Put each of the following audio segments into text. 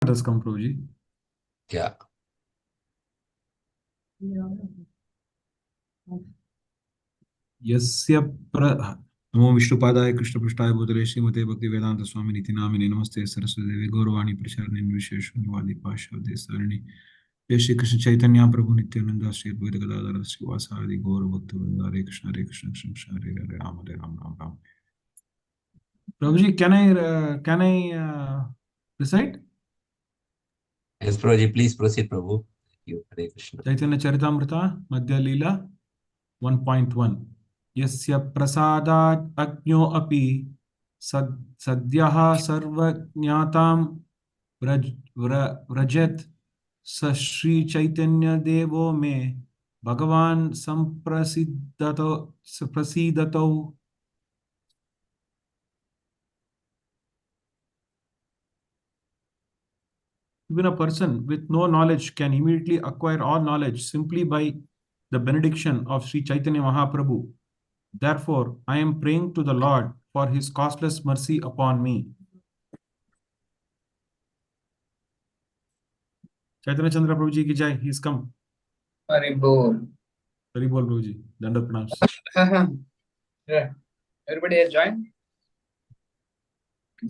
has come, Prabhuji. Yeah. Yasya Namo Vishnupadaya Krishna Prasthaya Bhutale Srimate Bhakti Vedanta Swami Niti Namine Namaste Saraswati Devi Gauravani Pracharani Visheshunyavadi Pasha Desarini Jai Shri Krishna Chaitanya Prabhu Nityananda Shri Advaita Gadadhara Shri Vasadi Gaura Bhakta Vrinda Hare Krishna Krishna Krishna Hare Hare Ram Hare Ram Ram Ram. Prabhuji, can I recite? Yes, Prabhuji, please proceed, Prabhu. Thank you. Hare Krishna. Chaitanya Charitamrta Madhya Lila 1.1 Yasya prasadat ajño api sadyah sarvajñatam vrajet sa Shri Chaitanya Devo me Bhagavan samprasidato. Even a person with no knowledge can immediately acquire all knowledge simply by the benediction of Sri Chaitanya Mahaprabhu. Therefore, I am praying to the Lord for his costless mercy upon me. Chaitanya Chandra Prabhuji ki jai, he's come. Haribol. Haribol Prabhuji, Dandat pranams. Yeah. Everybody has joined?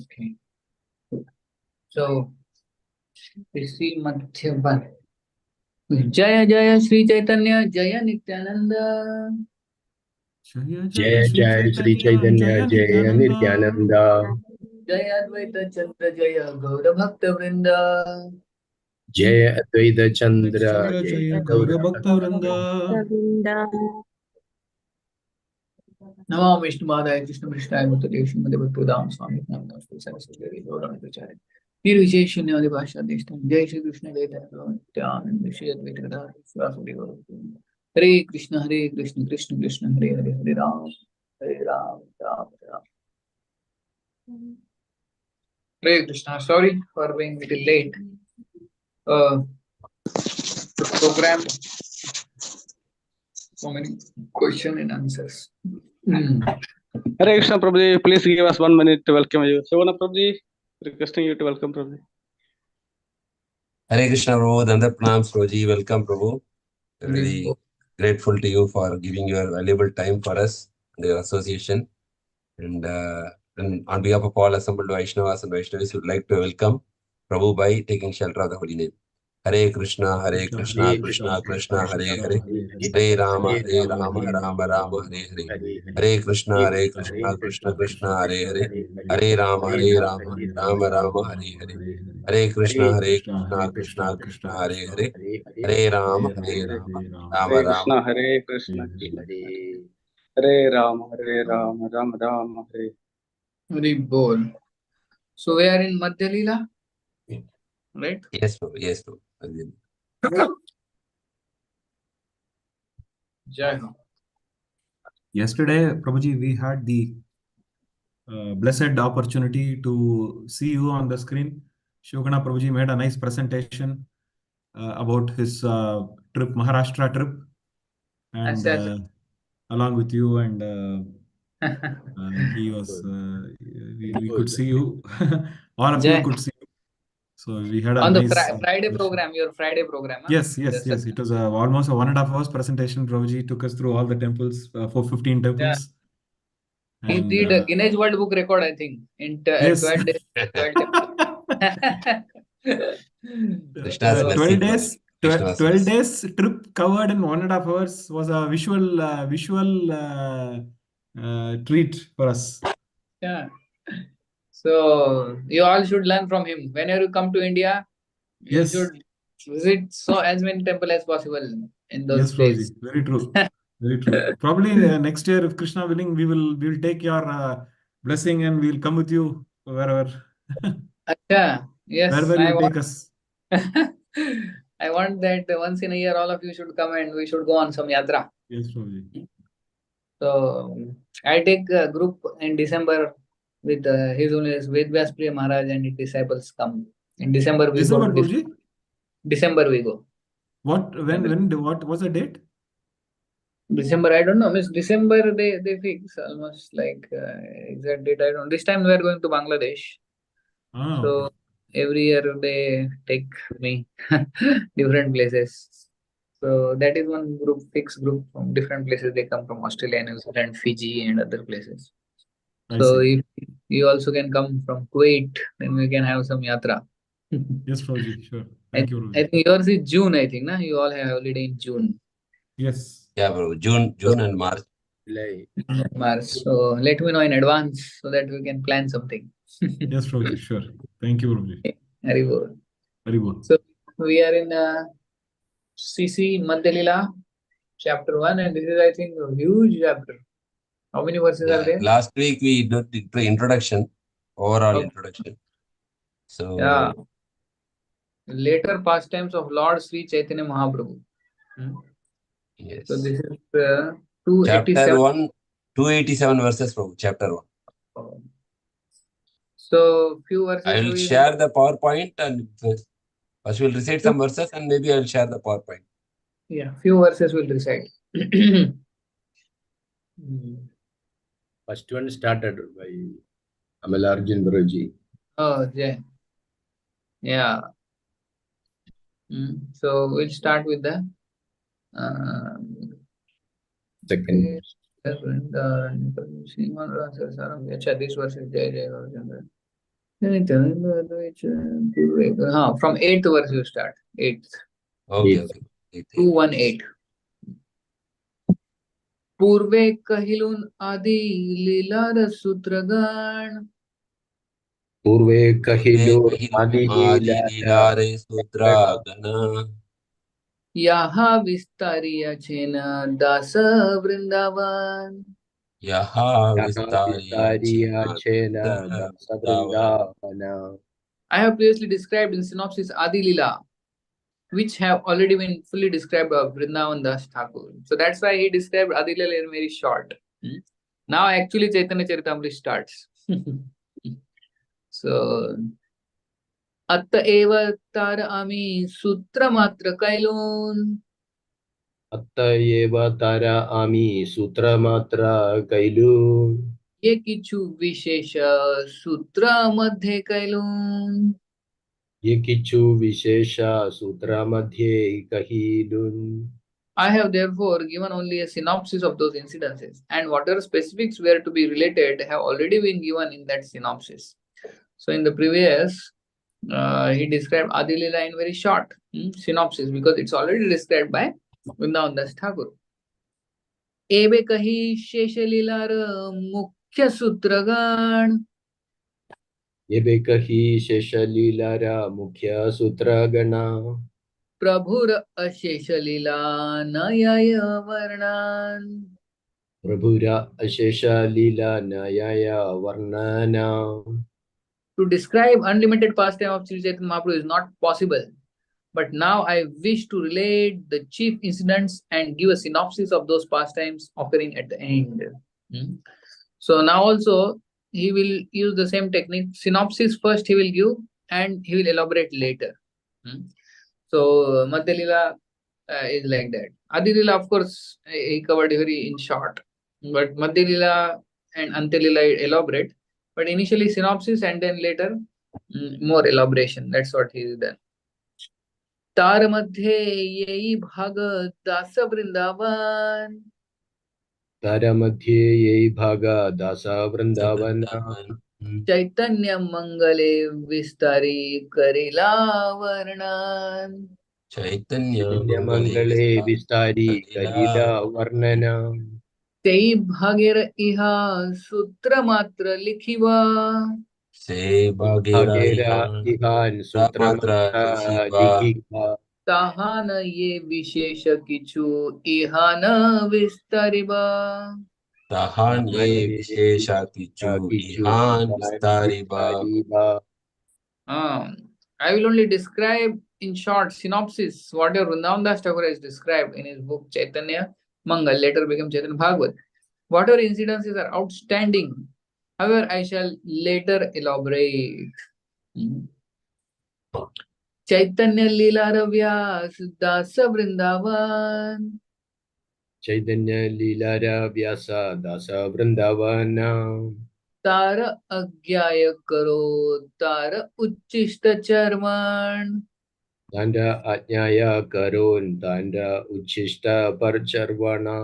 Okay. So, we see Madhya. Jaya Jaya Sri Chaitanya, Jaya Nityananda. Jaya Jaya Sri Chaitanya, Jaya Nityananda. Jaya Advaita Chandra, Jaya Gaura Bhakta Vrinda. Jaya Advaita Chandra, Jaya Jaya Gaura Gaura Bhakta Vrinda. Namo Vishnu Madhaya Krishna Prasthaya Bhutale Srimate Bhaktivedanta Swami Namaste Saraswati Devi Gauravani Pracharani Nirvisheshunyavadi Bhasha Deshtam Jai Shri Krishna Chaitanya Nityananda Shri Advaita Gadadhara Saraswati Gauravanita Hare Krishna Krishna Krishna Hare Hare Hare Ram Ram Ram. Hare Krishna. Sorry for being a little late. The program, so many questions and answers. Hare Krishna Prabhuji, please give us 1 minute to welcome you. Shivana Prabhuji, requesting you to welcome Prabhuji. Hare Krishna, Prabhu. Dandat pranams, Prabhuji. Welcome, Prabhu. Very grateful to you for giving your valuable time for us and your association. And on behalf of all assembled Vaishnavas and Vaishnavis, we would like to welcome Prabhu by taking shelter of the holy name. Hare Krishna, Krishna Krishna, Hare Hare, Hare Rama, Rama Rama, Hare Hare. Hare Krishna, Krishna Krishna, Hare Hare, Hare Rama, Rama Rama, Hare Hare. Hare Krishna, Krishna Krishna, Hare Hare, Hare Rama, Rama Hare Rama. Krishna, Hare Krishna, Hare Rama, Rama Rama, Hare. Haribol. So we are in Madhya Lila, right? Yes, Prabhu. Yes, Prabhu. Jai Ho. Yesterday, Prabhuji, we had the blessed opportunity to see you on the screen. Shivagana Prabhuji made a nice presentation about his trip, Maharashtra trip, and along with you, and he was, we could see you, all of you could see you. So we had a on nice the Friday program, your Friday program. Huh? Yes. It was almost a 1.5 hours presentation. Prabhuji took us through all the temples, for 15 temples. Yeah. He did a Guinness World Book record, I think, in 12 days. 12 days. 12 days trip covered in 1.5 hours was a visual treat for us. Yeah. So you all should learn from him. Whenever you come to India, you should visit as many temples as possible in those days. Prabhuji. Very true. Very true. Probably next year, if Krishna willing, we will take your blessing and we'll come with you wherever. Yes. Wherever you take us. I want that once in a year, all of you should come and we should go on some yatra. Yes, Prabhuji. So I take a group in December with His Holiness Vedvyas Priya Maharaj and his disciples come. In December we December, go. Prabhuji? December we go. What was the date? December, I don't know. Miss December they fix almost like exact date. I don't. This time we are going to Bangladesh. So every year they take me different places. So that is one group, fixed group from different places. They come from Australia, New Zealand, Fiji, and other places. I So see. if you also can come from Kuwait, then we can have some yatra. Yes, Prabhuji, sure. I, Thank you, I Prabhuji. think yours is June, I think, na? You all have holiday in June. Yes. Yeah, bro. June and March. July. March. So let me know in advance so that we can plan something. Yes, Prabhuji, sure. Thank you, Prabhuji. Very good. Very good. So we are in CC Madhya Lila, chapter 1, and this is, I think, a huge chapter. How many verses are Yeah. there? Last week we did the introduction, overall Okay. introduction. So Yeah. Later pastimes of Lord Sri Chaitanya Mahaprabhu. yes. So this is Chapter 287. 1, 287 verses from chapter 1. So few verses I will we share the PowerPoint and first we'll recite some verses and maybe I'll share the PowerPoint. few verses will recite. First one started by Amalarjun Guruji. Oh, yeah. So we'll start with the Second. this verse is Jai Jai Gaur Chandra. From 8th verse you start. 8th. Okay, Yes. okay. 218. पूर्वे कहिलून आदि लीलार सूत्रगण Purve Kahilur Adi Adilila Lilare Sutra Gana यहाँ विस्तारिया छेन दास Vrindavan. Yaha Vistariya Vistariya Chena Davan. Dasavrindavana. I have previously described in synopsis Adi Lila, which have already been fully described by Vrindavan Das Thakur. So that's why he described Adi Lila in very short. Now actually Chaitanya Charitamrta starts. So अत एव तार आम्ही सूत्र मात्र कैलोन. Attayeva Tara Ami Sutra Matra Kailu. ये किछु विशेष सूत्र मध्ये कैलोन. Yekichu Vishesha Sutra Madhye Kahilun. I have therefore given only a synopsis of those incidences, and whatever specifics were to be related have already been given in that synopsis. So in the previous, he described Adi Lila in very short synopsis because it's already described by Vrindavan Das Thakur. एबे कही शेष लीलार मुख्य सूत्रगण. Yebekahi Sheshalilara Mukhya Sutra Gana. प्रभुर अशेष लीला नय वर्णन. Prabhura Ashesha Lila Nayaya Varnana. To describe unlimited pastime of Sri Chaitanya Mahaprabhu is not possible. But now I wish to relate the chief incidents and give a synopsis of those pastimes occurring at the end. So now also he will use the same technique. Synopsis first he will give and he will elaborate later. So Madhya Lila is like that. Adi Lila, of course, he covered very in short. But Madhya Lila and Antya Lila elaborate. But initially synopsis and then later more elaboration. That's what he is done. तार मध्ये यही भाग दास Vrindavan. Tara Madhye Ye Bhaga Dasa Vrindavana. चैतन्य मंगले विस्तारी करिला वर्णन. Chaitanya Mangale Vistari Kalila Varnana. तेई भागेर इहा सूत्र मात्र लिखिवा. Se Bhagera Agera Ihan Ramatra Sutramatra Shiva Likika. ताहान ये विशेष किछु इहान विस्तारिबा. Tahan Ye Vishesha Kichu Kichu Ihan Ihan Vistariba. Vistariba. I will only describe in short synopsis whatever Vrindavan Das Thakur has described in his book Chaitanya Mangal, later became Chaitanya Bhagavat. Whatever incidences are outstanding, however, I shall later elaborate. Chaitanya Lila Ravyas Dasa Vrindavan. Chaitanya Lilara Vyasa Dasa Vrindavana. तार अज्ञाय करो तार उच्चिष्ट चर्मण. Danda Ajnaya Karun Danda Uchishta Parcharvana.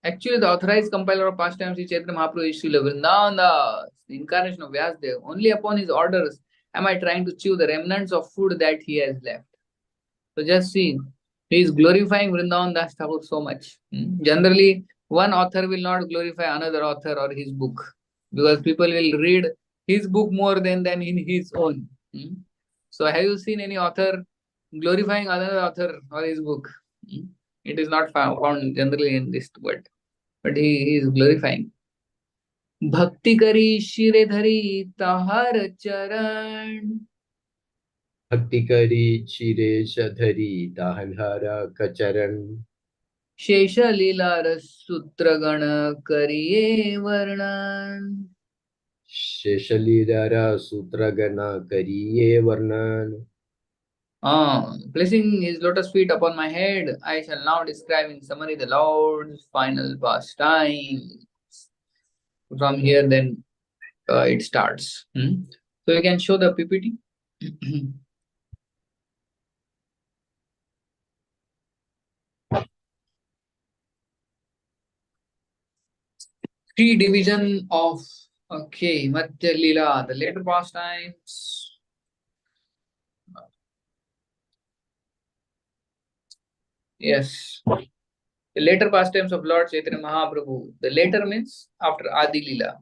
Actually, the authorized compiler of pastimes is Chaitanya Mahaprabhu is Srila Vrindavan Das, the incarnation of Vyasdev. Only upon his orders am I trying to chew the remnants of food that he has left. So just see, he is glorifying Vrindavan Das Thakur so much. Generally, one author will not glorify another author or his book, because people will read his book more than in his own. So have you seen any author glorifying another author or his book? It is not found generally in this word, but he is glorifying. Bhakti kari shire dhari tahar charan. Bhakti Kari Chire Shadhari Dahanhara Kacharan. शेष लीला रसूत्र गण करिए वर्णन. Sheshalidara Sutragana Kariye Varnan. Placing his lotus feet upon my head, I shall now describe in summary the Lord's final pastime. From here, then it starts. So you can show the PPT. Three division of Madhya Lila, the later pastimes. Yes. The later pastimes of Lord Chaitanya Mahaprabhu. The later means after Adi Lila.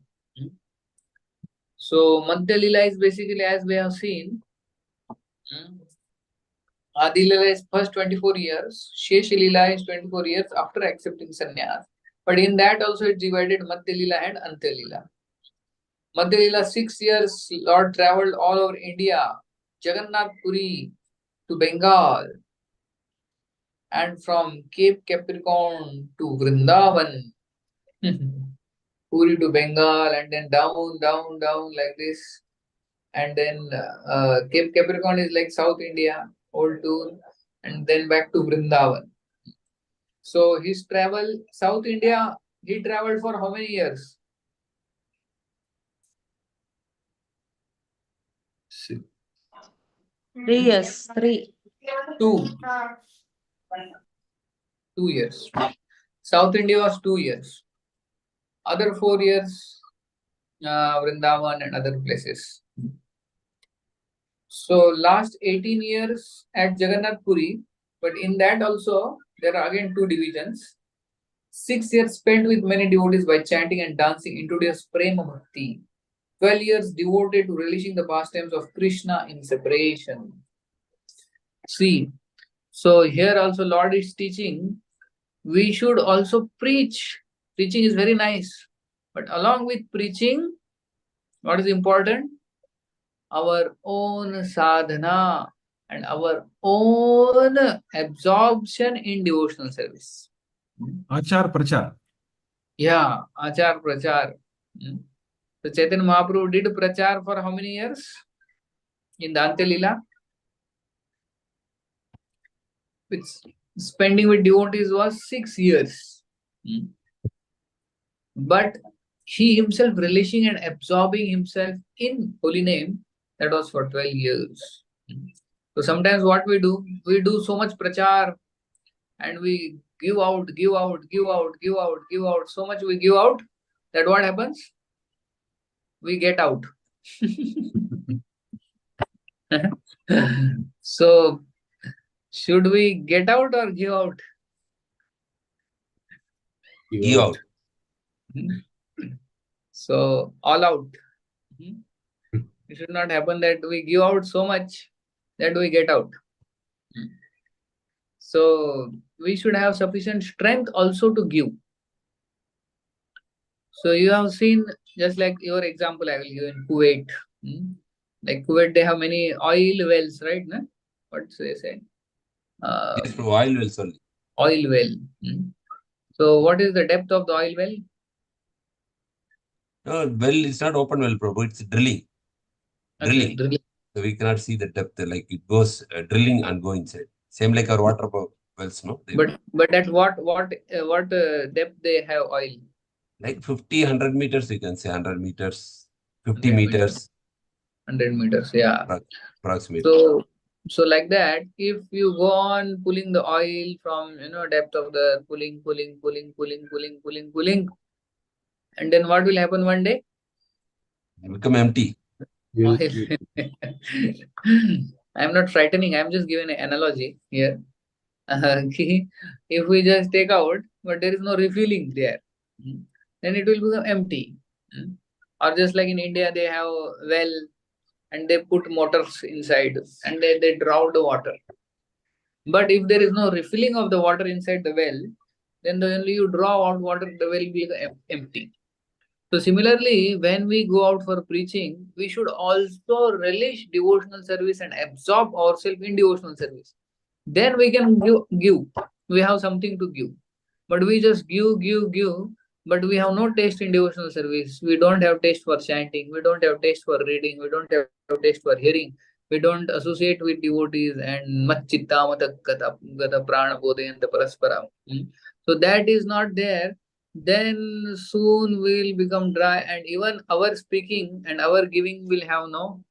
So Madhya Lila is basically, as we have seen, Adi Lila is first 24 years, Shesh Lila is 24 years after accepting sannyas. But in that also it's divided Madhya Lila and Antya Lila. Madhya Lila, 6 years, Lord travelled all over India, Jagannath Puri to Bengal, and from Cape Capricorn to Vrindavan, Puri to Bengal, and then down like this. And then Cape Capricorn is like South India, old tour, and then back to Vrindavan. So his travel, South India, he travelled for how many years? 3 years. 3. 2 years. South India was 2 years. Other 4 years, Vrindavan and other places. So last 18 years at Jagannath Puri, but in that also there are again 2 divisions. 6 years spent with many devotees by chanting and dancing introduced Prema Bhakti. 12 years devoted to relishing the pastimes of Krishna in separation. See, so here also Lord is teaching, we should also preach. Preaching is very nice, but along with preaching, what is important? Our own sadhana and our own absorption in devotional service. Achar Prachar. Yeah, Achar Prachar. So Chaitanya Mahaprabhu did Prachar for how many years? In the Antya Lila? Spending with devotees was 6 years. But he himself relishing and absorbing himself in holy name, that was for 12 years. So sometimes what we do so much prachar and we give out, so much we give out that what happens? We get out. So should we get out or give out? Give out. So all out. It should not happen that we give out so much that we get out. So we should have sufficient strength also to give. So you have seen, just like your example I will give in Kuwait. Like Kuwait, they have many oil wells, right? No? What do they say? Yes, Prabhu, oil wells only. Oil well. So what is the depth of the oil well? No, well, it's not open well, Prabhu. It's drilling. Okay, Drilling. So we cannot see the depth. Like it goes drilling and go inside. Same like our water wells, no? But at what depth they have oil? Like 50, 100 meters, you can say 100 meters, 50 100 meters 100 meters, yeah. approximately. So like that, if you go on pulling the oil from depth of the pulling, and then what will happen one day? Become empty. Oil. I'm not frightening. I'm just giving an analogy here. If we just take out, but there is no refilling there, then it will become empty. Or just like in India, they have well and they put motors inside and they draw the water. But if there is no refilling of the water inside the well, then only you draw out water, the well will be empty. So similarly, when we go out for preaching, we should also relish devotional service and absorb ourselves in devotional service. Then we can give. We have something to give. But we just give, but we have no taste in devotional service. We don't have taste for chanting. We don't have taste for reading. We don't have taste for hearing. We don't associate with devotees and machitta mata gata prana bodhayanta paraspara. So that is not there. Then soon we will become dry, and even our speaking and our giving will have no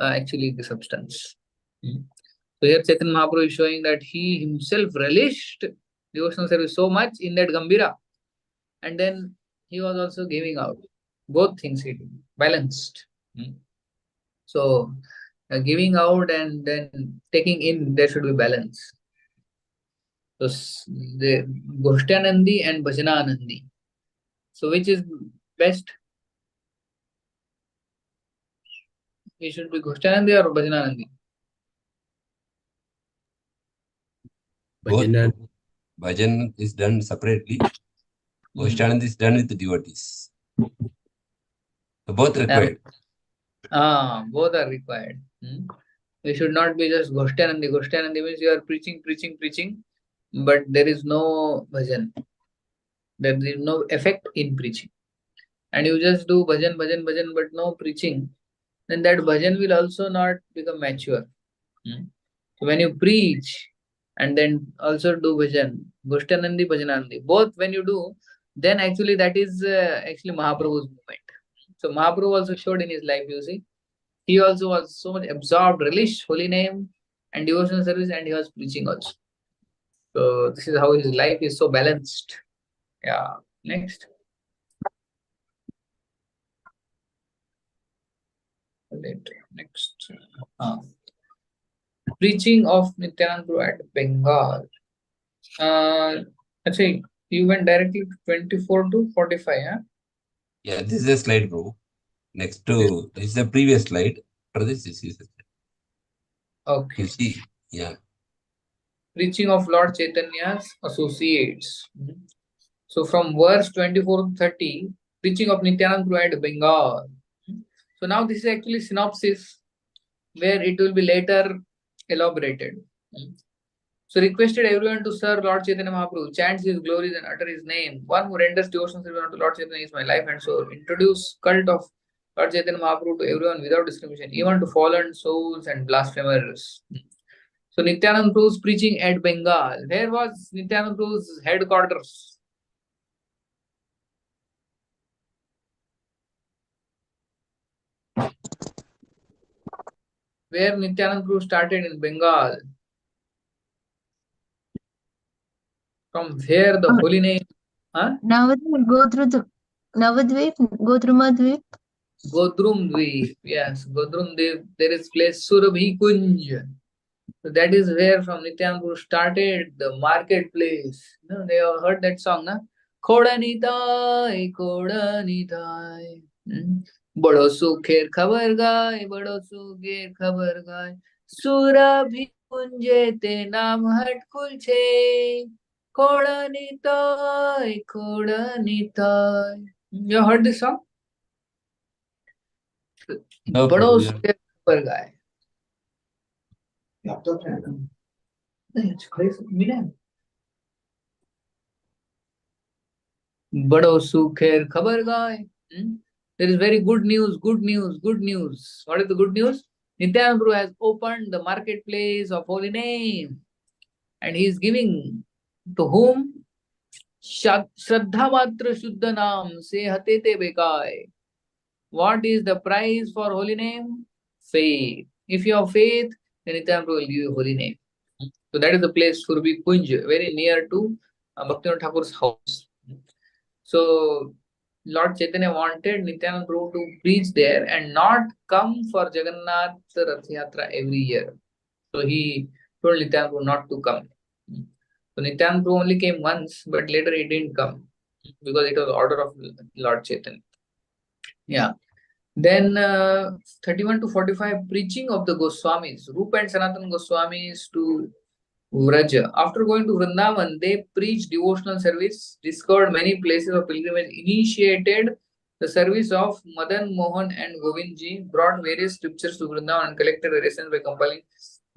actually the substance. So here Chaitanya Mahaprabhu is showing that he himself relished devotional service so much in that Gambira. And then he was also giving out. Both things he did, balanced. So giving out and then taking in, there should be balance. So the Goshtanandi and Bhajananandi. So which is best? It should be Goshtanandi or Bhajananandi? Both. Bhajan is done separately. Goshtanand is done with the devotees. So both required. Both are required. We should not be just Goshtanandi. Goshtanandi means you are preaching, but there is no bhajan. There is no effect in preaching. And you just do bhajan, but no preaching, then that bhajan will also not become mature. So when you preach and then also do bhajan, Goshtanandi, Bhajanandi, both when you do, then actually that is actually Mahaprabhu's movement. So Mahaprabhu also showed in his life, you see. He also was so much absorbed, relished holy name and devotional service, and he was preaching also. So this is how his life is so balanced. Yeah. Next. Next. Preaching of Nityananda Prabhu at Bengal. Actually, you went directly to 24 to 45, huh? Yeah, this is a slide, bro. Next to this is the previous slide. For this is a slide. Okay. You see, yeah. Preaching of Lord Chaitanya's associates. So from verse 24 to 30, preaching of Nityananda Prabhu at Bengal. So now this is actually synopsis where it will be later elaborated. So requested everyone to serve Lord Chaitanya Mahaprabhu, chants his glories and utter his name. One who renders devotional service unto Lord Chaitanya is my life and soul. Introduce cult of Lord Chaitanya Mahaprabhu to everyone without discrimination, even to fallen souls and blasphemers. So Nityananda Prabhu's preaching at Bengal. Where was Nityananda Prabhu's headquarters? Where Nityananda Prabhu started in Bengal? From where the holy name? Huh? Navadvip, go through Madhvip. Godrum Dweep. Yes, Godrum Dweep. There is place Surabhi Kunj. So that is where from Nityananda Prabhu started the marketplace. They have heard that song, na? Kodanitai, Kodanitai. बड़ो सुखेर खबर गाय बड़ो सुखेर खबर गाय सुरभि कुंजे ते नाम हट kulche खोड़निताय खोड़निताय. You heard this song? No, बड़ो Prabhu, Sukher खबर गाय. बड़ो सुखेर खबर गाय. There is very good news, good news, good news. What is the good news? Nityananda Prabhu has opened the marketplace of holy name. And he is giving to whom? Shraddha matra shuddha naam se hate te bekai. What is the price for holy name? Faith. If you have faith, then Nityananda Prabhu will give you holy name. So that is the place Surbi Kunj, very near to Bhaktivinoda Thakur's house. So Lord Chaitanya wanted Nityananda Prabhu to preach there and not come for Jagannath Rath Yatra every year. So he told Nityananda Prabhu not to come. So Nityananda Prabhu only came once, but later he didn't come because it was order of Lord Chaitanya. Yeah. Then 31 to 45 preaching of the Goswamis, Rupa and Sanatana Goswamis to Vraja. After going to Vrindavan, they preached devotional service, discovered many places of pilgrimage, initiated the service of Madan Mohan and Govindji, brought various scriptures to Vrindavan and collected the essence by compiling.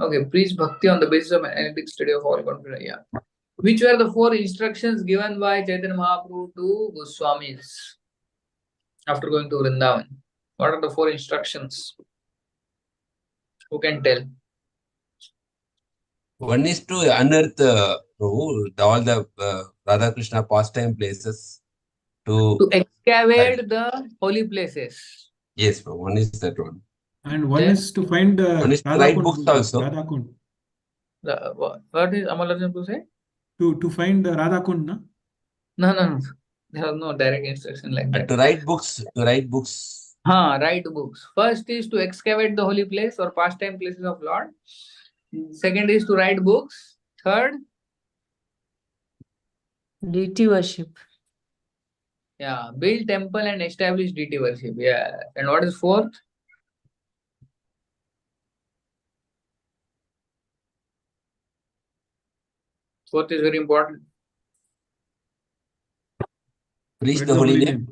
Okay, preach bhakti on the basis of analytic study of all confidence. Yeah. Which were the 4 instructions given by Chaitanya Mahaprabhu to Goswamis after going to Vrindavan? What are the 4 instructions? Who can tell? One is to unearth Prabhu, all the Radha Krishna pastime places To excavate the holy places. Yes, Prabhu, one is that one. And one Then- is to find One is to write books also. Radha Kund. What is Amalarjan to say? To find Radha Kund, na? No. There was no direct instruction like that. To write books. Write books. First is to excavate the holy place or pastime places of Lord. Second is to write books. Third, Deity worship. build temple and establish deity worship. Yeah. And what is fourth? Fourth is very important. Preach Spread the holy name.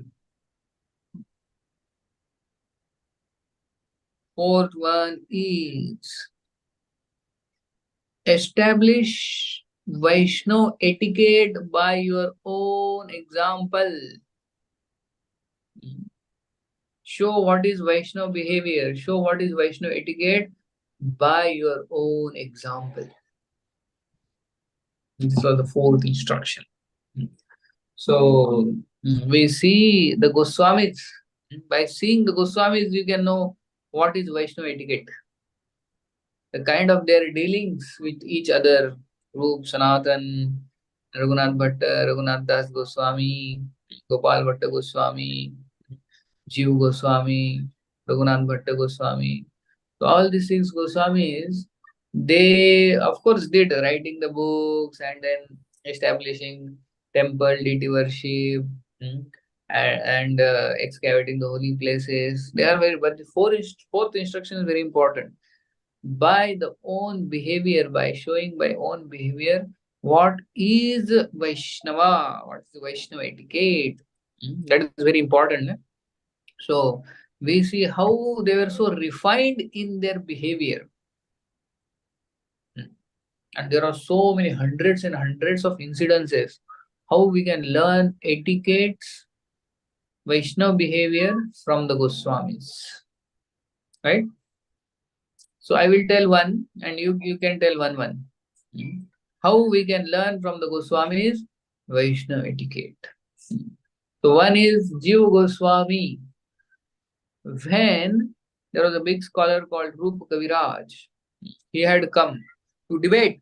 Fourth one is establish Vaishnav etiquette by your own example. Show what is Vaishnav behavior. Show what is Vaishnav etiquette by your own example. This was the 4th instruction. So we see the Goswamis. By seeing the Goswamis, you can know what is Vaishnav etiquette. The kind of their dealings with each other. Rup, Sanatan, Raghunath Bhatta, Raghunath Das Goswami, Gopal Bhatta Goswami, Jiv Goswami, Raghunath Bhatta Goswami. So all these 6 Goswamis, they of course did writing the books and then establishing temple, deity worship, and excavating the holy places. They are but the 4th instruction is very important. By the own behavior, by showing by own behavior, what is Vaishnava, what is the Vaishnava etiquette. That is very important. So we see how they were so refined in their behavior. And there are so many hundreds and hundreds of incidences. How we can learn etiquettes, Vaishnava behavior from the Goswamis. Right? So I will tell one and you can tell one. How we can learn from the Goswamis Vaishnava etiquette. So one is Jiv Goswami. When there was a big scholar called Rupa Kaviraj, he had come to debate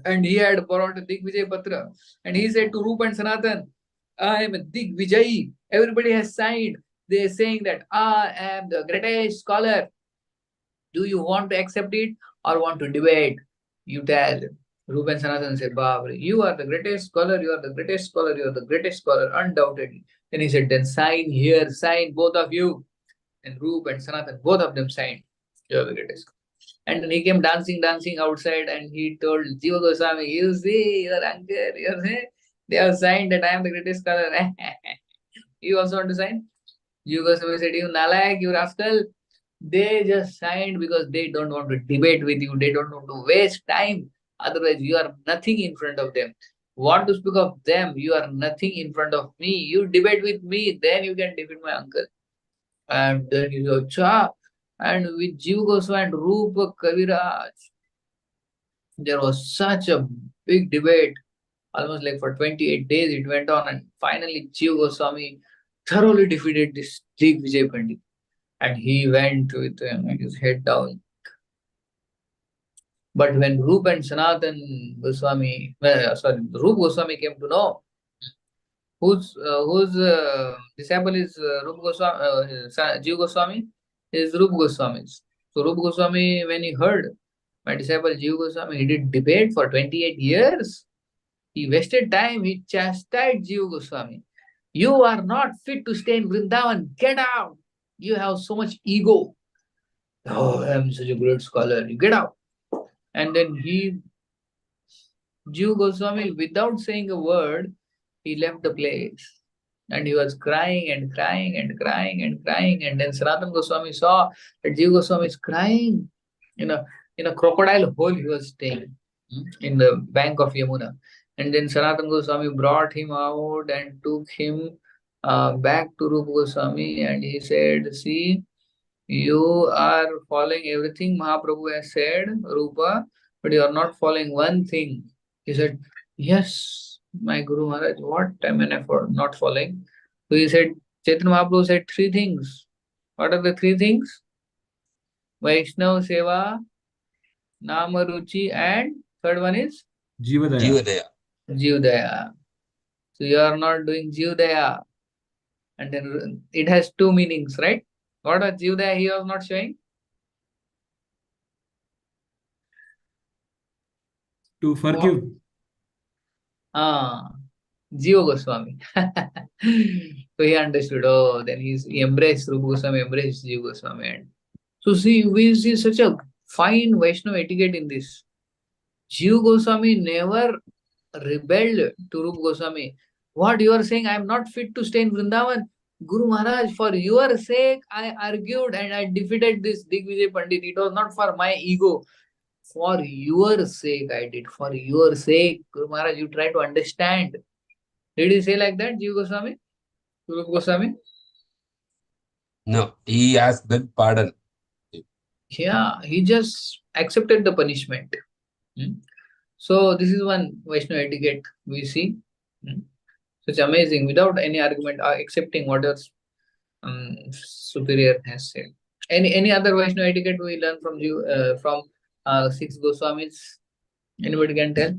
and he had brought a Digvijay Patra and he said to Rupa and Sanatan, I am a Digvijay. Everybody has signed. They are saying that I am the greatest scholar. Do you want to accept it or want to debate? You tell. Rupa and Sanatan said, Babri, you are the greatest scholar, you are the greatest scholar, you are the greatest scholar, undoubtedly. Then he said, then sign here, sign both of you. And Rupa and Sanatan, both of them signed. You are the greatest scholar. And then he came dancing outside and he told Jiva Goswami, you see, your uncle, they have signed that I am the greatest scholar. You also want to sign? Jiva Goswami said, you nalayak, you rascal. They just signed because they don't want to debate with you. They don't want to waste time. Otherwise, you are nothing in front of them. Want to speak of them, you are nothing in front of me. You debate with me, then you can defeat my uncle. And then he said, Cha. And with Jiva Goswami and Rupa Kaviraj, there was such a big debate. Almost like for 28 days it went on, and finally Jiva Goswami thoroughly defeated this Vijay Pandit. And he went with his head down. But when Rup and Sanatan Goswami, Rup Goswami came to know whose disciple is Rup Goswami, Jiva Goswami is Rup Goswami's. So Rup Goswami, when he heard my disciple Jiva Goswami, he did debate for 28 years. He wasted time. He chastised Jiva Goswami. You are not fit to stay in Vrindavan. Get out. You have so much ego. Oh, I am such a great scholar. You get out. And then Jiva Goswami, without saying a word, he left the place. And he was crying and crying and crying and crying. And then Sanatana Goswami saw that Jiva Goswami is crying. In a crocodile hole he was staying in the bank of Yamuna. And then Sanatana Goswami brought him out and took him back to Rupa Goswami, and he said, see, you are following everything Mahaprabhu has said, Rupa, but you are not following one thing. He said, yes, my Guru Maharaj, what am I not following? So he said, Chaitanya Mahaprabhu said three things. What are the three things? Vaishnav Seva, Nama Ruchi, and third one is Jivadaya. Jivadaya. Jivdaya. So you are not doing Jivdaya. And then it has two meanings, right? What was Jivdaya he was not showing? To forgive. Jiva Goswami. So he understood, oh, then he embraced Rupa Goswami, embraced Jiva Goswami. And so see, we see such a fine Vaishnava etiquette in this. Jiva Goswami never rebelled to Rupa Goswami. What you are saying, I am not fit to stay in Vrindavan. Guru Maharaj, for your sake, I argued and I defeated this Digvijay Pandit. It was not for my ego. For your sake, I did. For your sake, Guru Maharaj, you try to understand. Did he say like that, Jiva Goswami? Rupa Goswami? No, he asked begged pardon. Yeah, he just accepted the punishment. So this is one Vaishnava etiquette we see. So it's amazing, without any argument, accepting what else superior has said. Any other Vaishnava etiquette we learn from you from six Goswamis? Anybody can tell?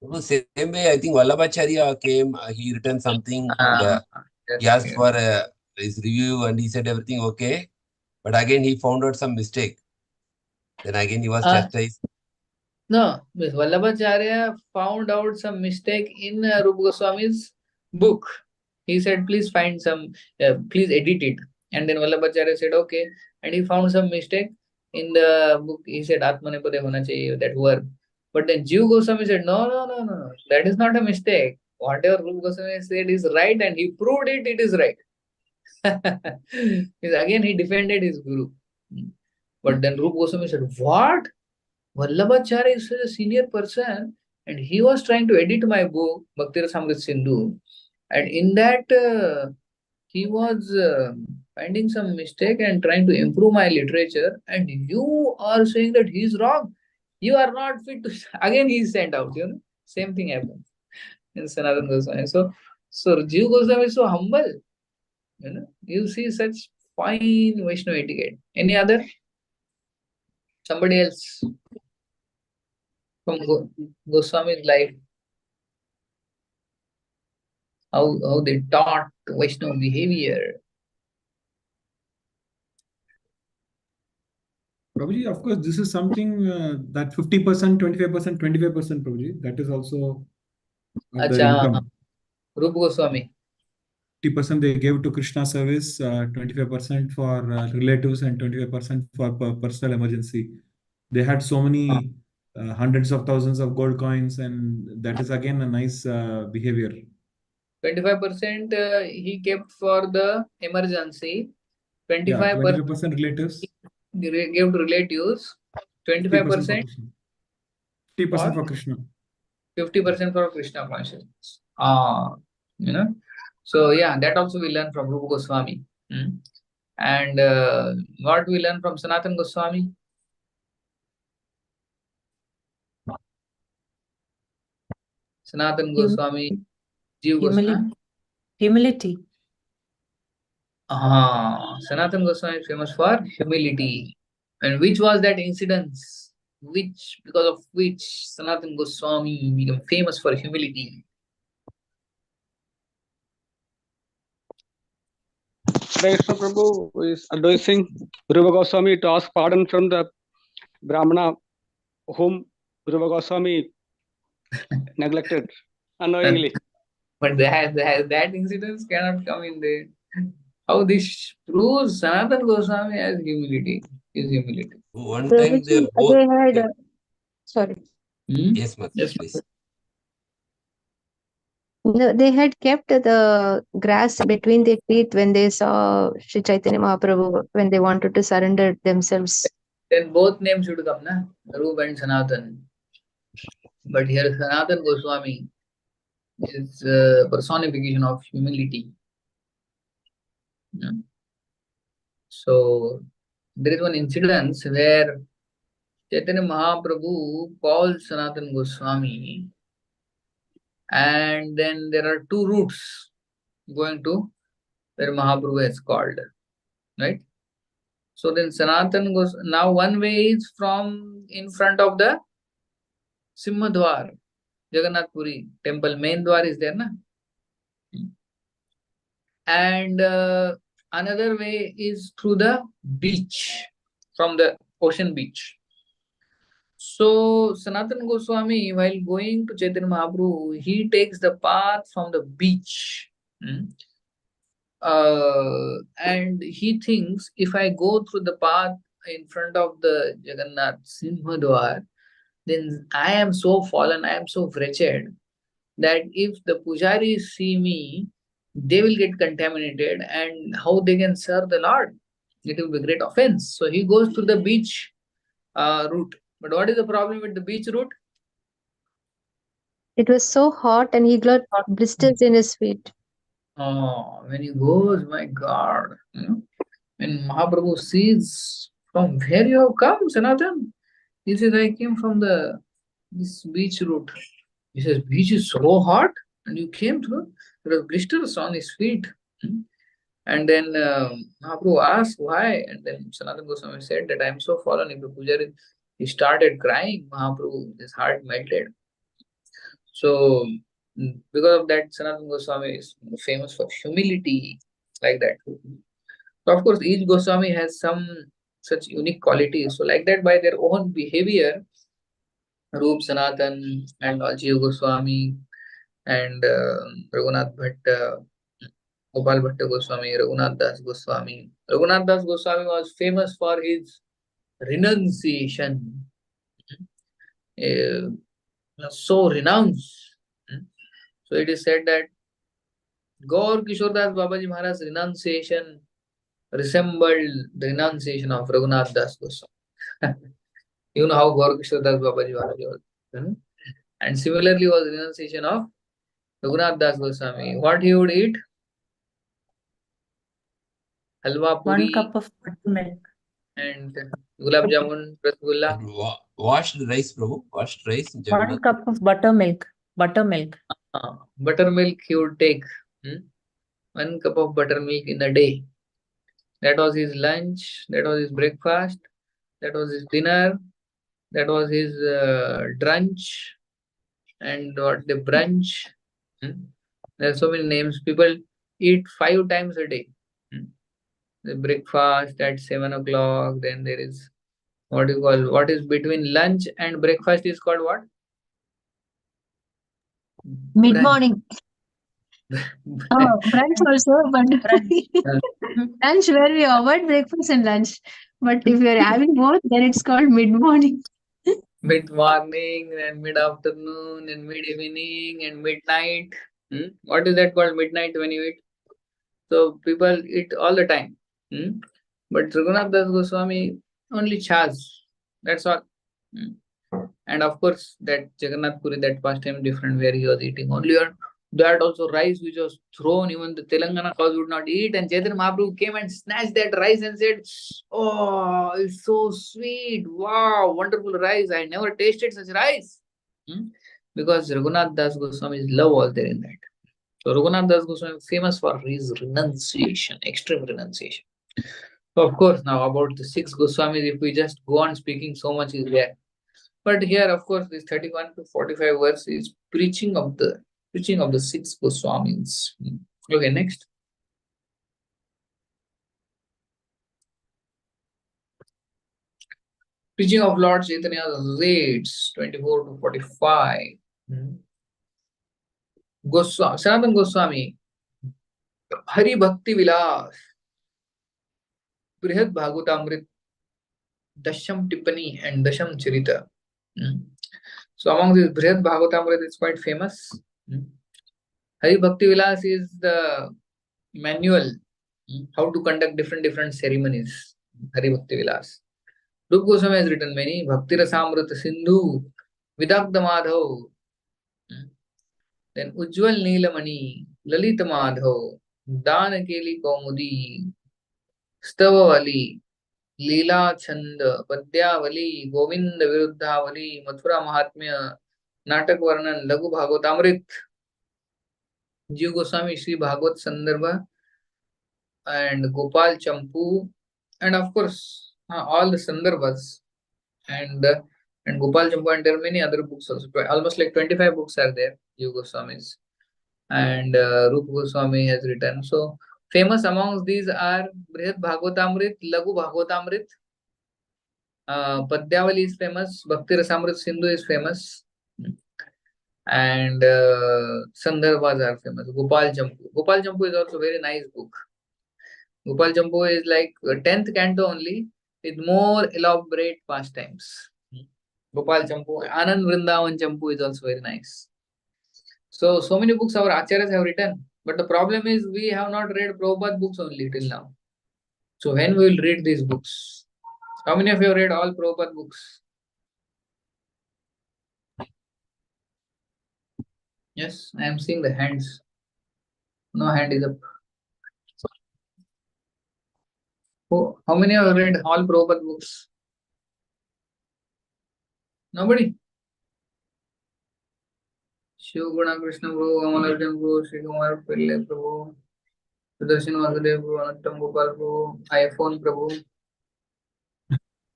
No, same way, I think Vallabhacharya came, he returned something, and he asked for his review, and he said everything okay. But again, he found out some mistake. Then again, he was chastised. No, Miss Vallabhacharya found out some mistake in Rupa Goswami's book. He said, please find some, please edit it. And then Vallabhacharya said, okay. And he found some mistake in the book. He said, Atmanepade hona chahiye, that verb. But then Jiva Goswami said, no, that is not a mistake. Whatever Rupa Goswami said is right, and he proved it, it is right. Again, he defended his Guru. But then Rupa Goswami said, what? Vallabhacharya is such a senior person, and he was trying to edit my book, Bhakti Rasamrita Sindhu. And in that, he was finding some mistake and trying to improve my literature. And you are saying that he is wrong. You are not fit to. Again, he is sent out. Same thing happens in Sanatana Goswami. So Jiva Goswami is so humble. You see such fine Vaishnava etiquette. Any other? Somebody else from Goswami's life? How they taught Vaishnava behavior. Prabhuji, of course, this is something that 50%, 25%, 25%, Prabhuji, that is also of their income. Rupa Goswami. 50% they gave to Krishna service, 25% for relatives, and 25% for personal emergency. They had so many hundreds of thousands of gold coins, and that is again a nice behavior. 25% he kept for the emergency. 25% relatives. Gave to relatives. 25% 50% for Krishna. 50% for Krishna consciousness. So yeah, that also we learn from Rupa Goswami. And what we learn from Sanatana Goswami? Sanatan Goswami, Jiva Goswami. Humility. Sanatan Goswami is famous for humility. And which was that incidence? Because of which Sanatan Goswami became famous for humility? Hare Krishna Prabhu is advising Rupa Goswami to ask pardon from the Brahmana whom Rupa Goswami neglected unknowingly. But that incidence cannot come in there. How this proves Sanatan Goswami has humility. His humility. One time they Prabhuji, both. they had, sorry, Yes, Madhya, Yes, please. no, they had kept the grass between their teeth when they saw Sri Chaitanya Mahaprabhu, when they wanted to surrender themselves. Then both names should come, na? Rupa and Sanatan. But here Sanatan Goswami is personification of humility. So there is one incident where Chaitanya Mahaprabhu calls Sanatan Goswami, and then there are two routes going to where Mahaprabhu has called, right? So then Sanatan goes, now one way is from in front of the Simhadwar, Jagannath Puri temple, main dwar is there, na? And another way is through the beach, from the ocean beach. So Sanatan Goswami, while going to Chaitanya Mahaprabhu, he takes the path from the beach. And he thinks, if I go through the path in front of the Jagannath Simhadwar, then I am so fallen, I am so wretched, that if the pujaris see me, they will get contaminated, and how they can serve the Lord? It will be great offense. So he goes through the beach route. But what is the problem with the beach route? It was so hot and he got blisters in his feet. When he goes, my God, when Mahaprabhu sees, from where you have come, Sanatan? He says, I came from this beach route. He says, beach is so hot and you came through? There are blisters on his feet. And then Mahaprabhu asked why, and then Sanatan Goswami said that I am so fallen. If the pujari, he started crying, Mahaprabhu, his heart melted. So because of that, Sanatan Goswami is famous for humility, like that. So of course, each Goswami has some such unique qualities. So like that, by their own behavior, Rup Sanatan and Jiva Goswami and Raghunath Bhatta, Gopal Bhatta Goswami, Raghunath Das Goswami. Raghunath Das Goswami was famous for his renunciation. So renounce. So it is said that Gaur Kishore Das Babaji Maharaj's renunciation resembled the renunciation of Raghunath Das Goswami. You know how Gaur Kishore Das Babaji Maharaj was. And similarly was renunciation of Raghunath Das Goswami. What he would eat? Halwa puri. 1 cup of buttermilk. And gulab jamun, rasgulla. Washed rice, Prabhu. Washed rice. 1 cup of buttermilk. Buttermilk. Buttermilk he would take. 1 cup of buttermilk in a day. That was his lunch. That was his breakfast. That was his dinner. That was his drunch. And what the brunch. There are so many names. People eat 5 times a day. The breakfast at 7 o'clock. Then there is what is between lunch and breakfast is called what? Mid-morning. Brunch also, but lunch where we avoid breakfast and lunch. But if you're having both, then it's called mid-morning. Mid-morning, and mid-afternoon, and mid-evening, and midnight. What is that called, midnight, when you eat? So people eat all the time. But Raghunath Das Goswami, only chas. That's all. And of course, that Jagannath Puri, that past time different, where he was eating only on that also rice which was thrown, even the Telangana cows would not eat. And Chaitanya Mahaprabhu came and snatched that rice and said, oh, it's so sweet. Wow, wonderful rice. I never tasted such rice. because Raghunath Das Goswami's love was there in that. So Raghunath Das Goswami is famous for his renunciation, extreme renunciation. So of course, now about the 6 Goswamis, if we just go on speaking, so much is there. But here, of course, this 31 to 45 verse is preaching of the 6 Goswamis. Okay, next. Preaching of Lord Chaitanya's rates, 24 to 45. Sanatana Goswami, Hari Bhakti Vilas, Brihad Bhagavatamrit, Dasham Tippani and Dasham Charita. So among these, Brihad Bhagavatamrit is quite famous. Hari Bhakti Vilas is the manual how to conduct different ceremonies. Hari Bhakti Vilas. Rupa Goswami has written many. Bhakti Rasamrita Sindhu, Vidagda Madhav, then Ujjwal Neelamani, Lalita Madhav, Danakeli Kaumudi, Stavavali, Lila Chanda, Padyavali, Govinda Viruddhavali, Mathura Mahatmya, Natak Varnan, Lagu Bhagavatamrit, Jiva Goswami Sri Bhagavat Sandarbha, and Gopal Champu, and of course all the Sandarbhas, and Gopal Champu, and there are many other books also. Almost like 25 books are there, Jiva Goswami's, and Rupa Goswami has written. So famous amongst these are Brihad Bhagavatamrit, Lagu Bhagavatamrit, Padyavali is famous, Bhakti Rasamrit Sindhu is famous, and Sandarbhas are famous. Gopal Champu. Gopal Champu is also a very nice book. Gopal Champu is like 10th canto only, with more elaborate pastimes. Gopal Champu, Anand Vrindavan Champu is also very nice. So many books our acharyas have written, but the problem is we have not read Prabhupada books only till now. So when we will read these books? How many of you have read all Prabhupada books? Yes, I am seeing the hands. No hand is up. How many have read all Prabhupada books? Nobody? Shiv Guna Krishna Prabhu, Amalarjan Prabhu, Sri Kumar Pillai Prabhu, Sudarshan Vasudev Prabhu, Anattam Gopal Prabhu, iPhone Prabhu.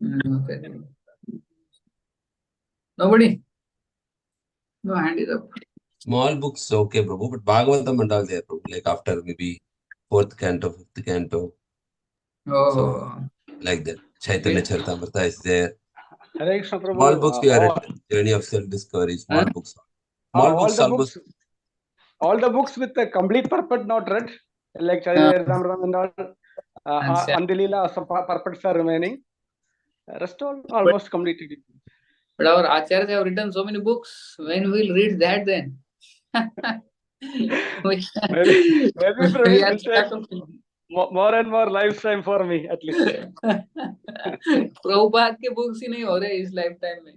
Okay. Nobody? No hand is up. Small books, okay, Prabhu, but Bhagavatam and all there, Prabhu, like after maybe 4th canto, 5th canto. Oh. So, like that. Chaitanya Charitamrta is there. Hare Krishna Prabhu. Small books we are read. Journey of Self-Discovery, small books. Small books almost. All the books with the complete purport not read, like Caritamrta and all, and the Lila, some purports are remaining. Rest all almost completed. But our acharyas have written so many books. When we'll read that then? Maybe Praveen will take more and more lifetime for me at least. Prabhupada के books ही नहीं हो रहे इस lifetime में.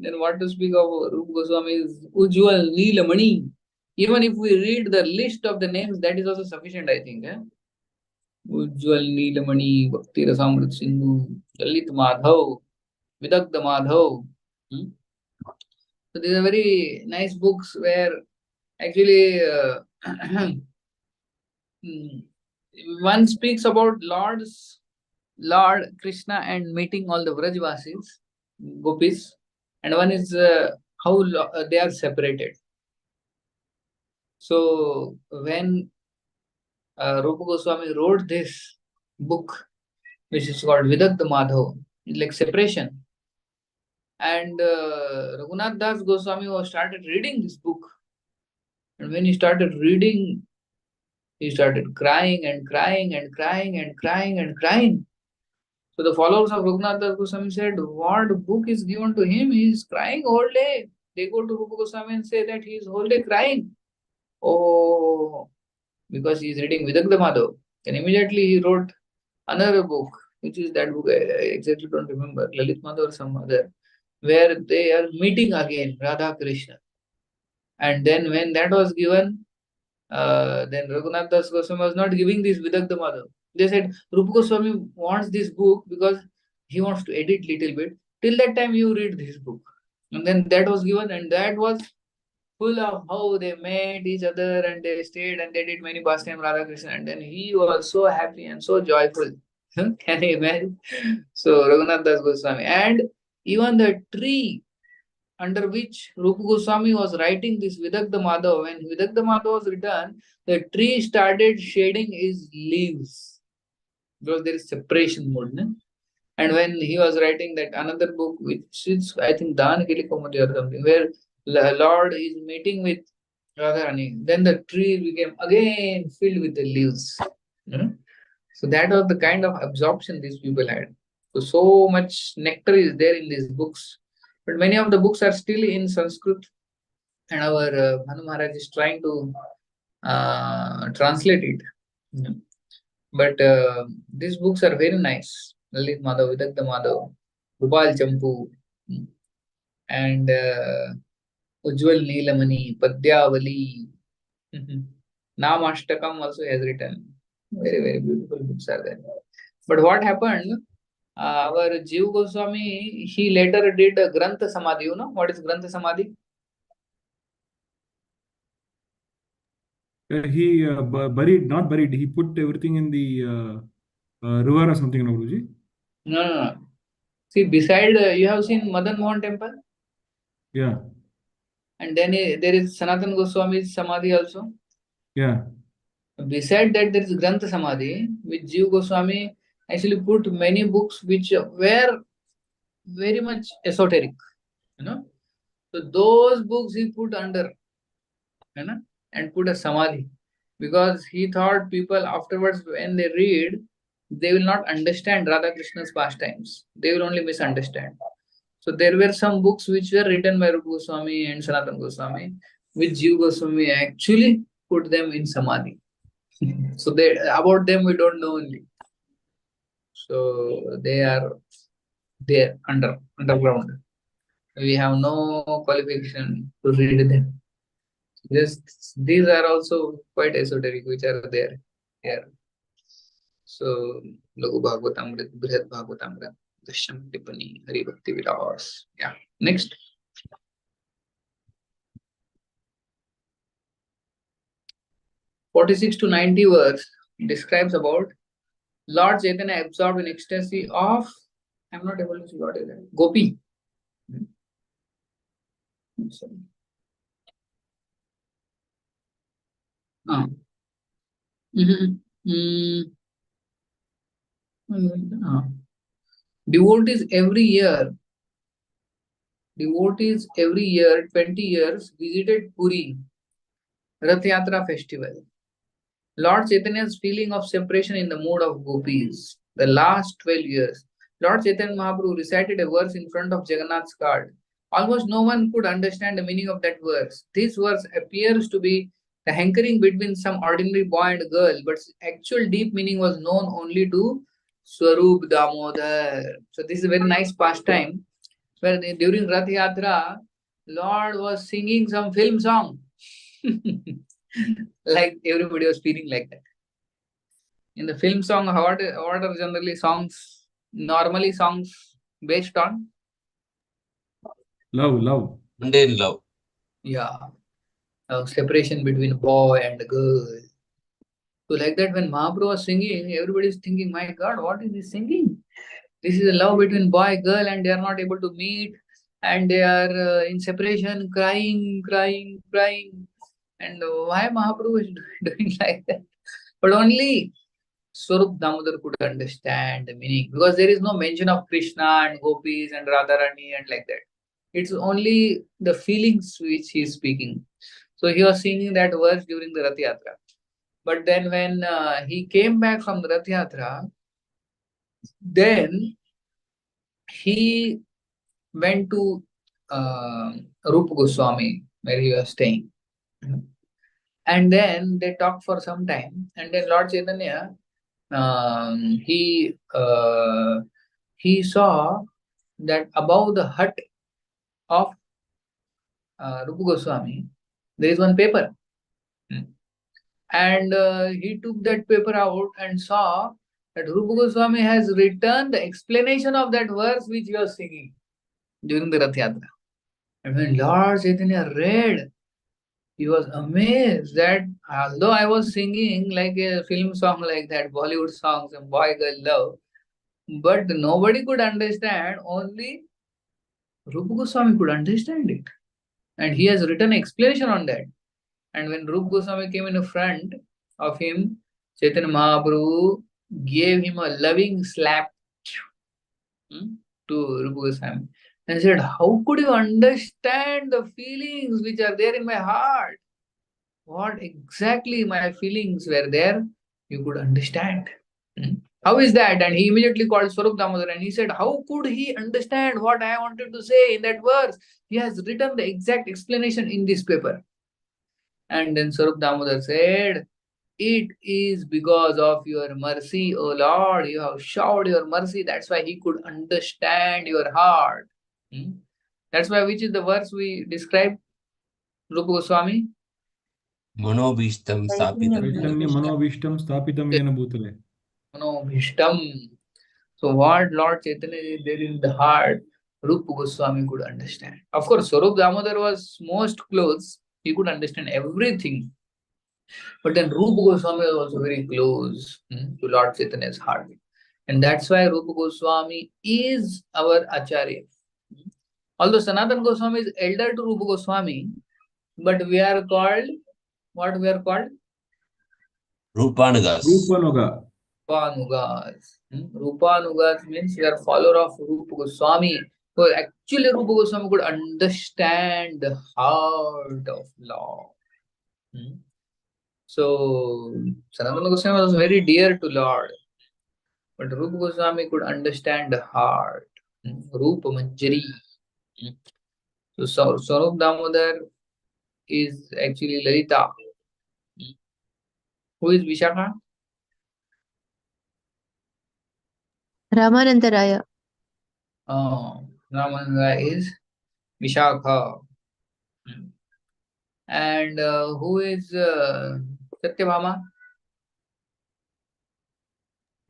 Then what to speak of Rupa Goswami's Ujjwal Neelamani? Even if we read the list of the names, that is also sufficient, I think. Ujjwal Neelamani, Bhakti Rasamrit Sindhu, Lalit Madhav, Vidagda Madhav. So these are very nice books where actually one speaks about Lord Krishna and meeting all the Vrajvasis, Gopis, and one is how they are separated. So when Rupa Goswami wrote this book, which is called Vidagda Madhav, it's like separation. And Raghunath Das Goswami started reading this book. And when he started reading, he started crying and crying and crying and crying and crying. So the followers of Raghunath Das Goswami said, what book is given to him? He is crying whole day. They go to Rupa Goswami and say that he is whole day crying. Oh, because he is reading Vidagda Madhav. And immediately he wrote another book, which is that book, I exactly don't remember, Lalit Madhav or some other, where they are meeting again, Radha Krishna. And then when that was given, then Raghunath Das Goswami was not giving this Vidagda Madhav. They said, Rupa Goswami wants this book because he wants to edit little bit. Till that time, you read this book. And then that was given, and that was full of how they met each other and they stayed and they did many pastime Radha Krishna, and then he was so happy and so joyful. Can you imagine? So Raghunath Das Goswami, and even the tree under which Rupa Goswami was writing this Vidagdha Madhav, when Vidagdha Madhav was written, the tree started shedding its leaves because there is separation mode. No? And when he was writing that another book, which is I think Dan Kilikomati or something, where the Lord is meeting with Radharani, then the tree became again filled with the leaves. So that was the kind of absorption these people had. So much nectar is there in these books. But many of the books are still in Sanskrit, and our Bhanu Maharaj is trying to translate it. But these books are very nice. Lalit Madhav, Vidagdha Madhav, Gopal Champu, and Ujjwal Neelamani, Padyavali, Namashtakam also has written. Very, very beautiful books are there. But what happened? Our Jiva Goswami, he later did a Grantha Samadhi. You know what is Grantha Samadhi? He not buried. He put everything in the river or something, no, Guruji? No. See, beside, you have seen Madan Mohan temple? Yeah. And then there is Sanatan Goswami's Samadhi also. Yeah. Beside that, there is Grantha Samadhi, which Jiva Goswami actually put many books which were very much esoteric. So those books he put under, and put a Samadhi. Because he thought people afterwards, when they read, they will not understand Radha Krishna's pastimes. They will only misunderstand. So there were some books which were written by Rupa Goswami and Sanatana Goswami, which Jiva Goswami actually put them in Samadhi. So about them we don't know only. So they are there underground. We have no qualification to read them. These are also quite esoteric, which are there here. So Lagu Bhagavatamrita, Brihad Bhagavatamrita, Dashyam Tippani, Hari Bhakti Vilas. Yeah. Next. (46 to 90) verse describes about Lord Chaitanya absorbed in ecstasy of, I'm not able to see what is that, Gopi. Devotees every year, 20 years visited Puri Rath Yatra festival. Lord Chaitanya's feeling of separation in the mood of gopis. The last 12 years, Lord Chaitanya Mahaprabhu recited a verse in front of Jagannath's cart. Almost no one could understand the meaning of that verse. This verse appears to be the hankering between some ordinary boy and girl, but its actual deep meaning was known only to Swarup Damodar. So this is a very nice pastime, where during Rath Yatra, Lord was singing some film song. Like everybody was feeling like that. In the film song, what are generally songs, normally songs based on? Love. Mundane love. Yeah. Separation between boy and girl. So like that, when Mahaprabhu was singing, everybody is thinking, my God, what is he singing? This is a love between boy and girl, and they are not able to meet, and they are in separation, crying. And why Mahaprabhu is doing like that? But only Swarup Damodar could understand the meaning, because there is no mention of Krishna and gopis and Radharani and like that. It's only the feelings which he is speaking. So he was singing that verse during the Rath Yatra. But then when he came back from the Rath Yatra, then he went to Rupa Goswami, where he was staying. And then they talked for some time. And then Lord Chaitanya, he saw that above the hut of Rupa Goswami, there is one paper. And he took that paper out and saw that Rupa Goswami has written the explanation of that verse which he was singing during the Rath Yatra. And when Lord Chaitanya read, he was amazed that although I was singing like a film song like that, Bollywood songs and boy girl love, but nobody could understand, only Rupa Goswami could understand it. And he has written explanation on that. And when Rupa Goswami came in front of him, Chaitanya Mahaprabhu gave him a loving slap to Rupa Goswami and said, how could you understand the feelings which are there in my heart? What exactly my feelings were there, you could understand. How is that? And he immediately called Swarup Damodar and he said, how could he understand what I wanted to say in that verse? He has written the exact explanation in this paper. And then Swarup Damodar said, it is because of your mercy, O Lord. You have showered your mercy. That's why he could understand your heart. That's why, which is the verse we described, Rupa Goswami? Manobishtam stapitam. Chaitanya Manobishtam Stapitam Yena Bhutale. Manobhishtam. So what Lord Chaitanya is there in the heart, Rupa Goswami could understand. Of course, Swarup Damodar was most close. He could understand everything. But then Rupa Goswami was also very close to Lord Chaitanya's heart. And that's why Rupa Goswami is our Acharya. Although Sanatana Goswami is elder to Rupa Goswami, but we are called, what we are called? Rupanugas. Rupanuga. Rupanugas. Rupanugas means we are follower of Rupa Goswami. So actually Rupa Goswami could understand the heart of Lord. So Sanatana Goswami was very dear to Lord. But Rupa Goswami could understand the heart. Rupa Manjari. So Swarup Damodar is actually Lalita. Who is Vishakha? Ramananda Raya. Ramananda is Vishakha. And who is Satyabhama?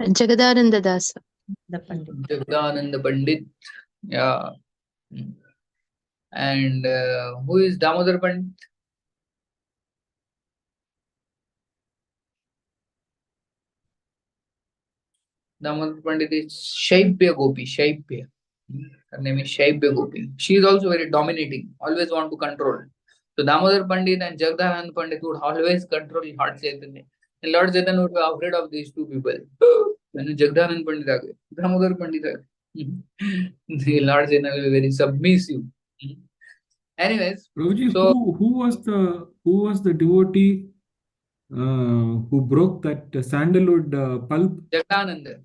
Jagadananda Dasa. The Pandit. Jagdananda Pandit. Yeah. And who is Damodar Pandit? Damodar Pandit is Shaibya Gopi. Shaibya. Her name is Shaibya Gopi. She is also very dominating, always want to control. So Damodar Pandit and Jagdanand Pandit would always control Lord Chaitanya. And Lord Chaitanya would be afraid of these two people. When Jagdanand Pandit aa gaye, Damodar Pandit aa gaye. The Lord Chaitanya will be very submissive. Anyways, Prabhuji, so who was the devotee who broke that sandalwood pulp? Jagdananda.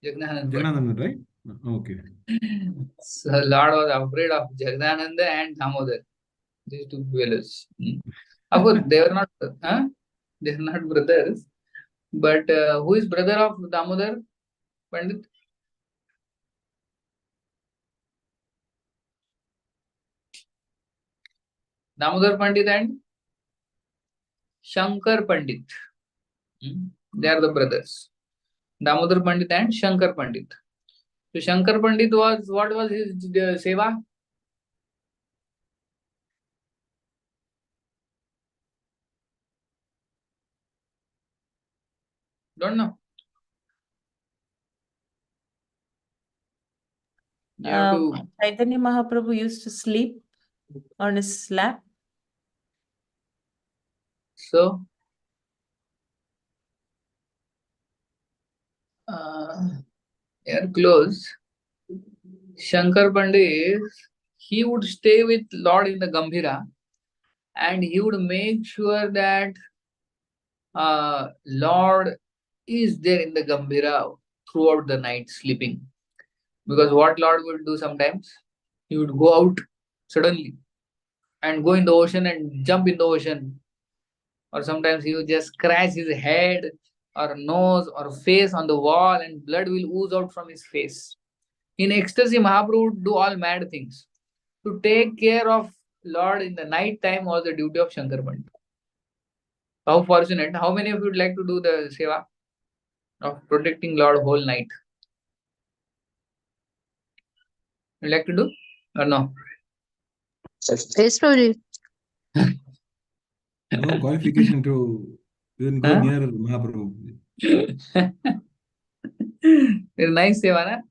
Jagdanand Pandit. Janananda, right? Okay. So Lord was afraid of Jagdananda and Damodar. These two fellows. Of course, they were not, they are not brothers. But who is brother of Damodar Pandit? Damodar Pandit and Shankar Pandit. They are the brothers. Damodar Pandit and Shankar Pandit. So Shankar Pandit was, what was his seva? Don't know. You have to. Chaitanya Mahaprabhu used to sleep on his lap. So, they are close. Shankar Pandit, he would stay with Lord in the Gambhira and he would make sure that Lord is there in the Gambhira throughout the night sleeping. Because what Lord would do sometimes, he would go out suddenly and go in the ocean and jump in the ocean. Or sometimes he would just scratch his head or nose or face on the wall and blood will ooze out from his face. In ecstasy, Mahaprabhu would do all mad things. To take care of Lord in the night time was the duty of Shankar Pandit. How fortunate. How many of you would like to do the seva of protecting Lord whole night? Would like to do or no? Yes, Prabhuji. No qualification to even go near Mahaprabhu. It's nice, Sevana.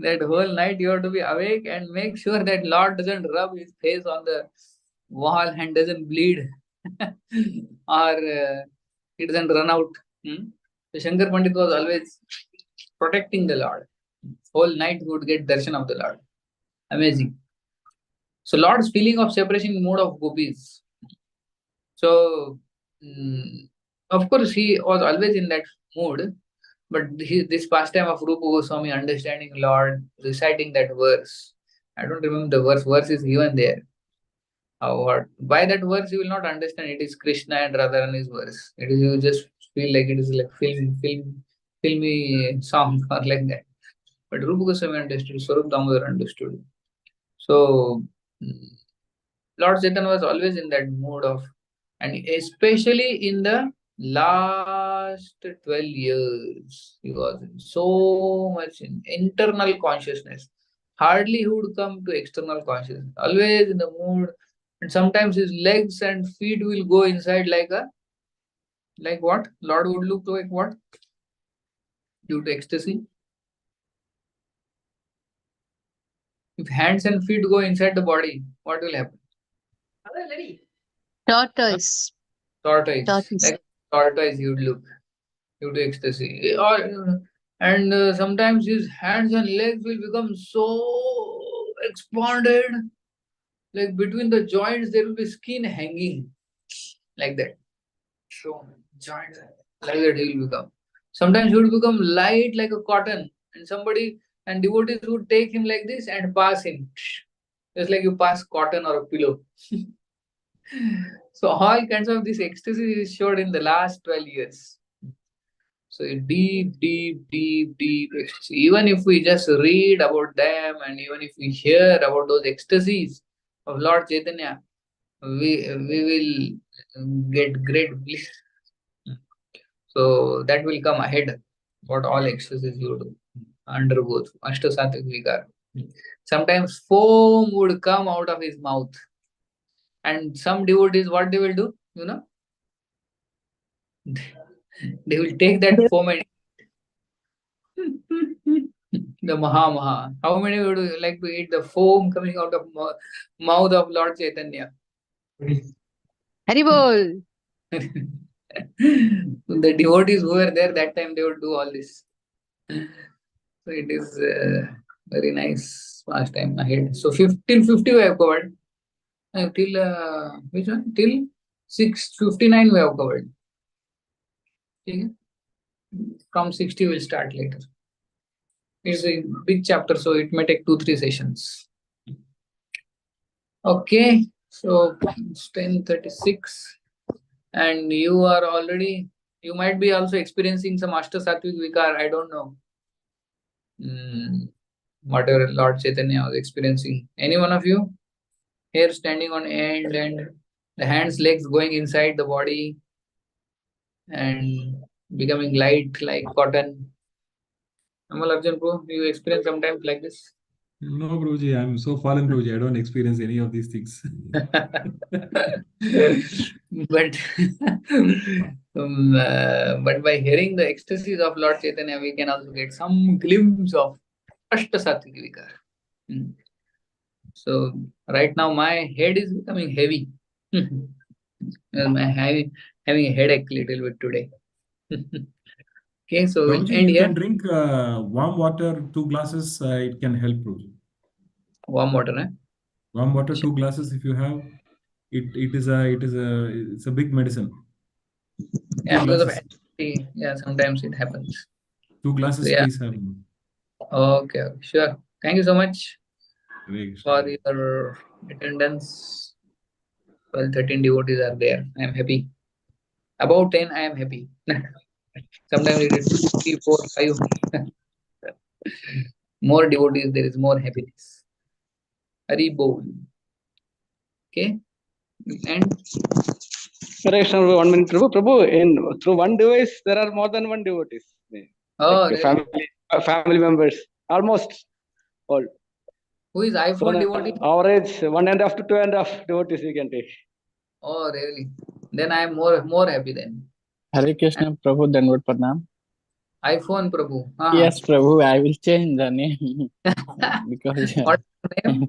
That whole night you have to be awake and make sure that Lord doesn't rub his face on the wall and doesn't bleed or it doesn't run out. So Shankar Pandit was always protecting the Lord. Whole night he would get darshan of the Lord. Amazing. So Lord's feeling of separation in mode of gopis. So of course he was always in that mood, but this pastime of Rupa Goswami understanding Lord, reciting that verse. I don't remember the verse. Verse is given there. What? By that verse you will not understand it is Krishna and Radharani's verse. It is you just feel like it is like filmy song or like that. But Rupa Goswami understood, Swarup Damodar understood. So Lord Chaitanya was always in that mood of, and especially in the last 12 years, he was in so much in internal consciousness. Hardly he would come to external consciousness. Always in the mood, and sometimes his legs and feet will go inside like what? Lord would look like what? Due to ecstasy. If hands and feet go inside the body, what will happen? Tortoise. Tortoise. Like tortoise he would look due to ecstasy. And sometimes his hands and legs will become so expanded, like between the joints there will be skin hanging, like that. So joints, like that he will become. Sometimes he would become light like a cotton, and devotees would take him like this and pass him, just like you pass cotton or a pillow. So all kinds of this ecstasy is showed in the last 12 years. So deep ecstasy. Even if we just read about them and even if we hear about those ecstasies of Lord Chaitanya, we will get great bliss. So that will come ahead. What all ecstasies you do undergo Ashtasattvic Vikar. Sometimes foam would come out of his mouth. And some devotees, what they will do, you know? They will take that foam and the Maha. How many would like to eat the foam coming out of mouth of Lord Chaitanya? Haribol. The devotees who were there that time, they would do all this. So it is very nice pastime ahead. So till 50 we have covered. Till which one? Till 659 we have covered. Okay? From 60 we'll start later. It's a big chapter, so it may take 2-3 sessions. Okay, so it's 10:36, and you might be also experiencing some Ashtasattvic Vikar, I don't know. Whatever Lord Chaitanya was experiencing. Any one of you? Hair standing on end and the hands, legs going inside the body and becoming light like cotton. Amal Arjun Bro, you experience sometimes like this? No, Prabhuji, I'm so fallen, Prabhuji. I don't experience any of these things. But by hearing the ecstasies of Lord Chaitanya, we can also get some glimpse of Ashtasattvic Vikar. So right now my head is becoming heavy. I'm having a headache a little bit today. Okay, so we'll Prabhuji, end you here. can drink warm water, 2 glasses. It can help, Prabhuji. Warm water, eh? Warm water, 2 glasses. If you have, it's a big medicine. Yeah, 2 because of glasses. acidity, yeah, sometimes it happens. 2 glasses, So, yeah. please have. Okay, sure. Thank you so much Very for your attendance. 12-13 devotees are there. I am happy. About 10, I am happy. Sometimes it is 2, 3, 4, 5. More devotees, there is more happiness. Hari Bol. Okay. And Prabhu, 1 minute, Prabhu. Through one device, there are more than one devotees. oh, Like family members, almost all. Who is iPhone devotee? Average 1.5 to 2.5 devotees you can take. Oh, really? Then I am more happy then. Hare Krishna, Prabhu, Dandavat Pranam. iPhone Prabhu. Yes, Prabhu, I will change the name because What name?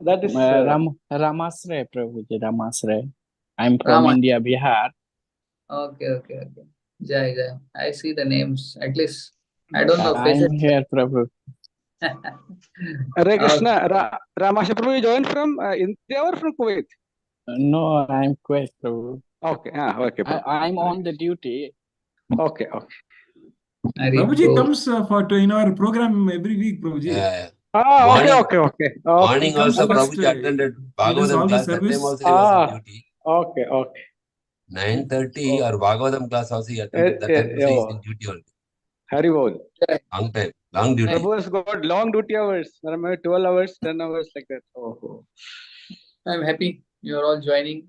That is Ramasray, Prabhu, Ramasray. I'm from Rama. India, Bihar. Okay. Jai. I see the names. At least I don't know I'm faces. here, Prabhu. Hare Krishna. Ramasha Prabhu, you joined from India or from Kuwait? No, I'm Kuwait, Prabhu. Okay. Okay. I'm on the duty. Okay. Prabhuji comes in our program every week, Prabhuji. Yeah. Okay. Morning comes also first, Prabhuji attended he does all Bhagavatam the class. That service. time also he was on duty. Okay. 9:30 or Bhagavatam class also he attended. That time also he is in duty only. Hari Bol. Long time, long duty. Prabhu has got long duty hours. 12 hours, 10 hours like that. Oh. I'm happy you are all joining.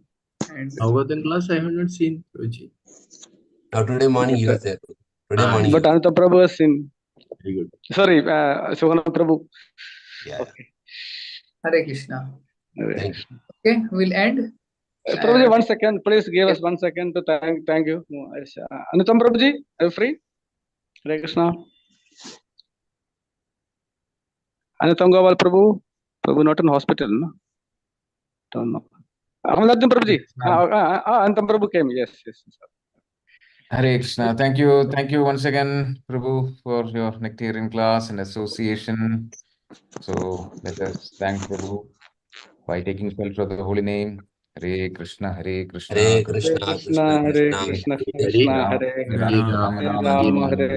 And Bhagavatam class I have not seen, Prabhuji. Now today morning he was there. Today morning. But Ananta Prabhu has seen. Very good. Sorry, Sugana Prabhu. Yeah. Okay. Hare Krishna. Thank you. Okay, we'll end. Prabhuji, 1 second. Please give us 1 second to thank you. Anutam Prabhuji, are you free? Hare Krishna. Anutam Gawal Prabhu. Prabhu not in hospital, no? Don't know. Anutam Prabhuji. Anutam Prabhu came. Yes. Hare Krishna. Thank you once again, Prabhu, for your Nectarian class and association. So let us thank Prabhu by taking shelter of the holy name. Hare Krishna, Hare Krishna, Hare Krishna, Krishna Hare Krishna, Krishna, Hare Krishna Ram, Hare Ram Hare Ram, Rama, Hare